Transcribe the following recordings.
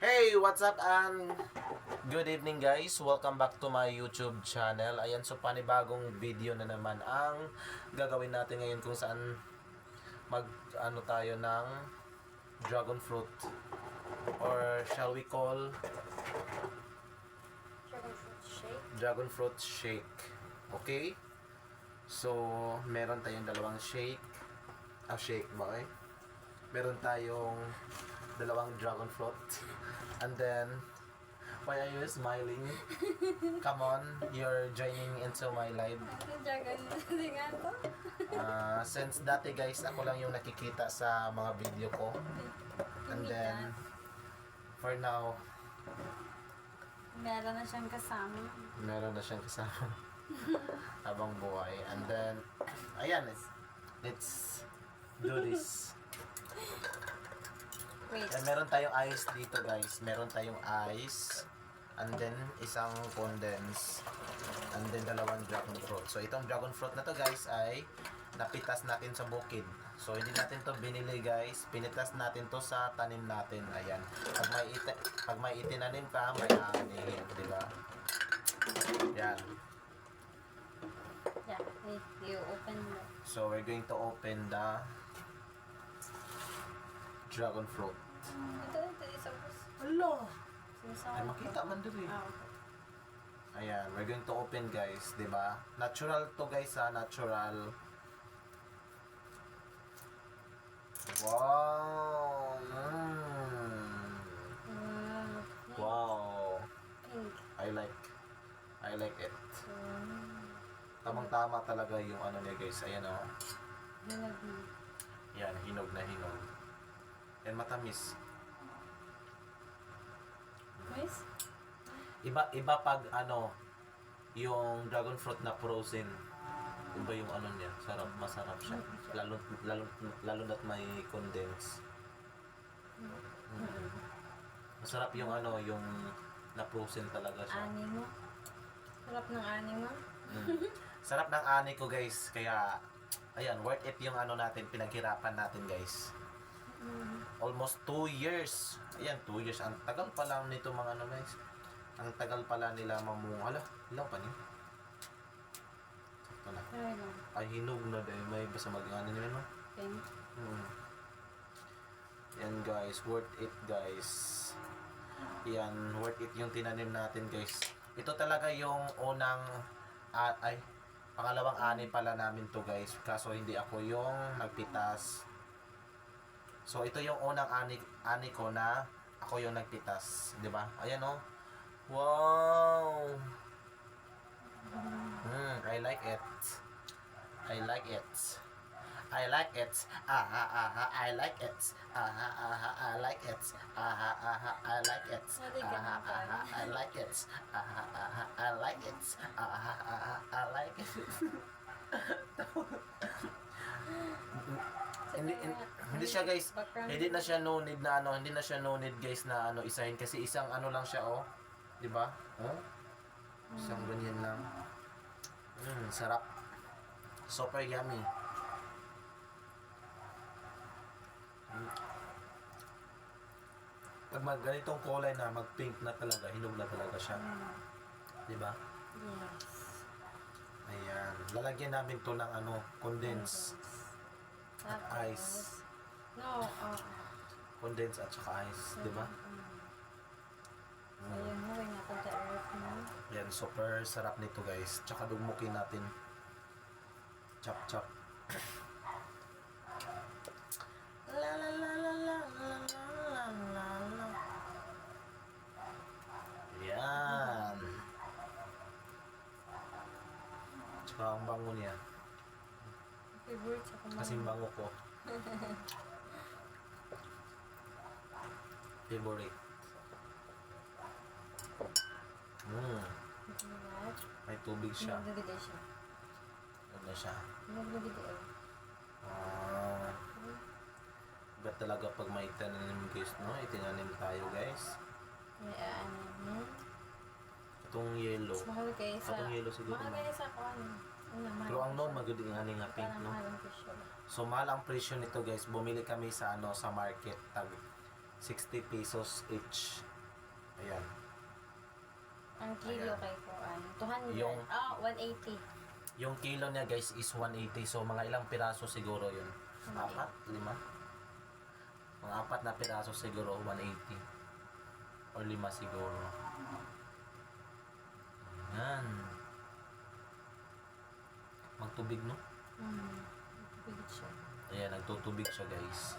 Hey, what's up and good evening guys. Welcome back to my YouTube channel. Ayan, so panibagong video na naman ang gagawin natin ngayon kung saan tayo ng dragon fruit or shall we call dragon fruit shake. Okay? So, meron tayong dalawang shake. Shake ba eh? Meron tayong dalawang dragon fruit. And then, why are you smiling? Come on, you're joining into my live. Since dati guys, ako lang yung nakikita sa mga video ko. And then, for now, meron na siyang kasama. Habang buhay. And then, ayan, let's do this. Wait. And meron tayong ice dito guys. Meron tayong ice. And then isang condense. And then dalawang dragon fruit. So itong dragon fruit na to guys ay napitas natin sa bukid. So hindi natin to binili guys. Pinitas natin to sa tanim natin. Ayan. Pag may itinanim ka, may ani. Diba? Yan. Yeah, wait, you open the... So we're going to open the dragon fruit. Ito, isapos. Hello! Sinasama Ay ko. makita man dali. Okay. Ayan, we're going to open guys, 'di ba? Natural to guys, natural. Wow. Wow. Pink. I like it. Tamang-tama talaga yung ano niya guys. Ayan oh. Hinog na. Yan, hinog na hinog. Yan matamis. Guys? Iba pag ano yung dragon fruit na frozen. Iba yung ano niya, masarap siya. Lalo na't may condense. Masarap yung ano, yung na frozen talaga siya. Ani mo? Sarap ng ani mo? Sarap ng ani ko guys, kaya ayan, worth it yung ano natin, pinaghirapan natin guys. Almost 2 years. Ayan, 2 years. Ang tagal pa lang nito mga ano guys. Ang tagal pala nila mamunga. Ilang pa niyo? Sakto na. Try lang. Ay, hinog na dahil may basta mag-ano nyo no? Pink. Yan guys, worth it guys. Yan, worth it yung tinanim natin guys. Ito talaga yung unang, pangalawang ani pala namin to guys. Kaso hindi ako yung nagpitas. So ito yung unang ani ko na ako yung nagpitas, 'di ba? Ayan oh. Wow. I like it. I like it. I like it. I like it. I like it. I like it. I like it. I like it. I like it. Hindi siya guys, hindi na siya no need na ano, hindi na siya no need guys na ano isahin kasi isang ano lang siya oh. 'Di ba? Oh. Isang ganyan lang. Sarap. Super yummy. Pag ganitong kulay na, mag-pink na talaga, hinog na talaga siya. 'Di ba? Yes. Ayan. Lalagyan namin to ng ano, condense. At ice. No, Condense at saka ice, di ba? ayun mo, rin natin sa earth mo. Yan, super sarap nito guys. Tsaka dugmukin natin. Chop chop. La la la la la la la la la. Yan. Tsaka ang bango niya. Favorite sa kumain. Kasing bango ko. Favorite. May tubig siya. Nagdagday siya. Ano siya? Nagdagday. Iba talaga pag may tinanim guys, no? Itinanim tayo guys. May ano mo. Itong yellow. Mahal kayo sa... Itong yellow siguro. Mahal kayo sa kuwan. Pero ang noon magandang nga nga pink, Parang no? mahal ang presyo. So mahal ang presyo nito guys. Bumili kami sa ano sa market tag 60 pesos each. Ayan. Ang kilo Ayan. kay Kuan. 200. Yung- 180. Yung kilo niya guys is 180. So mga ilang piraso siguro yun? 4, 5? Mga 4 na piraso siguro, 180. Or 5 siguro. Yan. Magtubig, no? Bigit siya. Ayan, nagtutubig siya guys.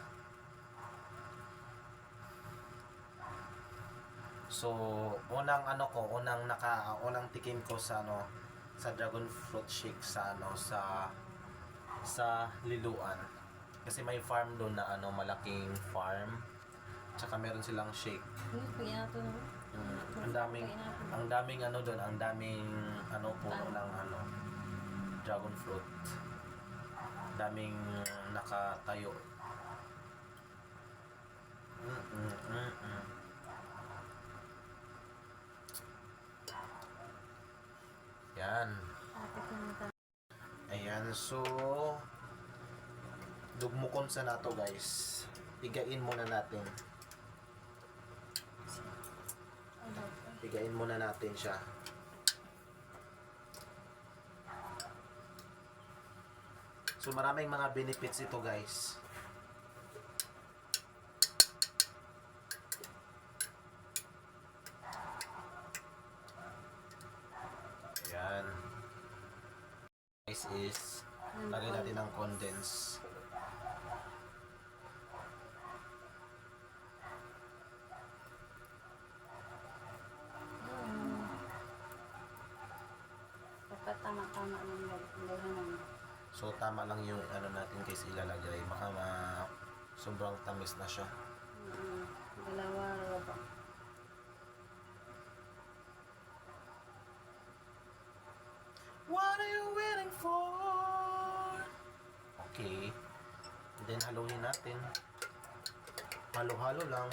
So, unang tikim ko sa sa dragon fruit shake sa sa Liluan. Kasi may farm doon na malaking farm. Tsaka meron silang shake. Kaya nato no? Ang daming doon, ang daming puno ng dragon fruit. Daming nakatayo. Yan. Tapos naman tayo. Ayan, so dugmukon sa nato guys. Pigain muna natin. Pigain muna natin siya. So maraming mga benefits ito guys. Ayan. Guys is lagay natin ng condense. Dapat tama-tama ng lagyan. So tama lang yung natin guys ilalagay. Baka sobrang tamis na siya. Dalawa ba? What are you waiting for? Okay. And then haluin natin. Halo-halo lang.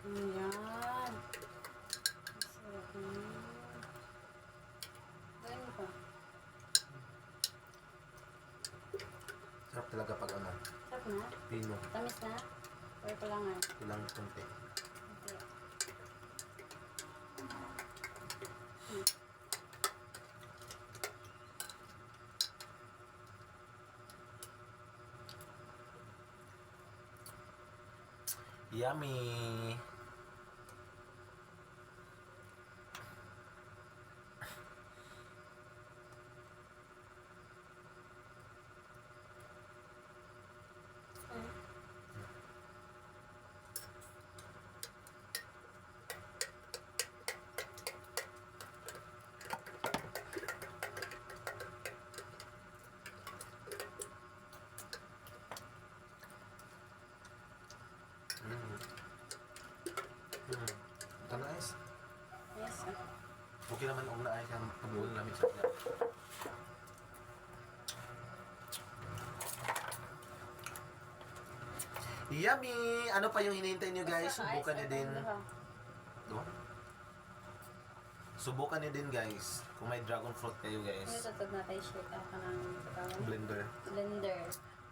Ayan. Masarap na. Ganyan pa. Sarap talaga pag Sarap na? pino. Tamis na? Or kulangan? Kulang konti. Okay. Yummy! Ito na guys. Yes. Okay naman kung naay kang kabuhin lamig sa kanya. Yummy! Ano pa yung hinihintay nyo guys? Subukan nyo din. Ito. Subukan nyo din guys. Kung may dragon fruit kayo Ano guys. tatag na tayo shake ako ng Blender. blender.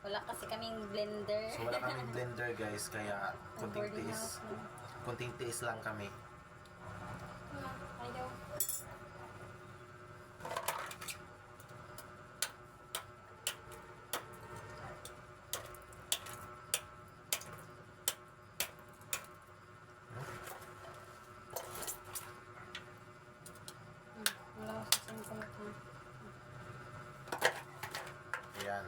Wala kasi kaming blender. So wala kaming blender guys. Kaya kunting Boarding tiis. house na. Kunting tiis lang kami. Ayaw. Wala ko sa sangkamot na. Ayan.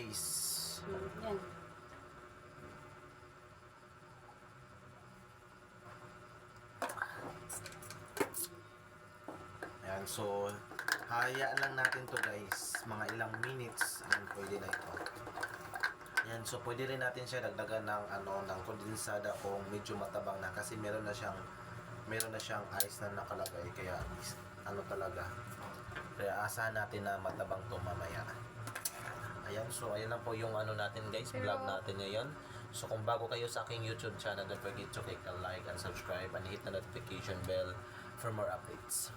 Ice. Yan. Ayan, so hayaan lang natin to guys, mga ilang minutes and pwede na ito. Ayan, so pwede rin natin siya dagdagan ng ng kondensada kung medyo matabang na kasi meron na siyang ice na nakalagay kaya talaga. Kaya asahan natin na matabang to mamaya. Ayan, so ayan lang po yung natin guys, vlog natin ngayon. So kung bago kayo sa aking YouTube channel, don't forget to click the like and subscribe and hit the notification bell for more updates.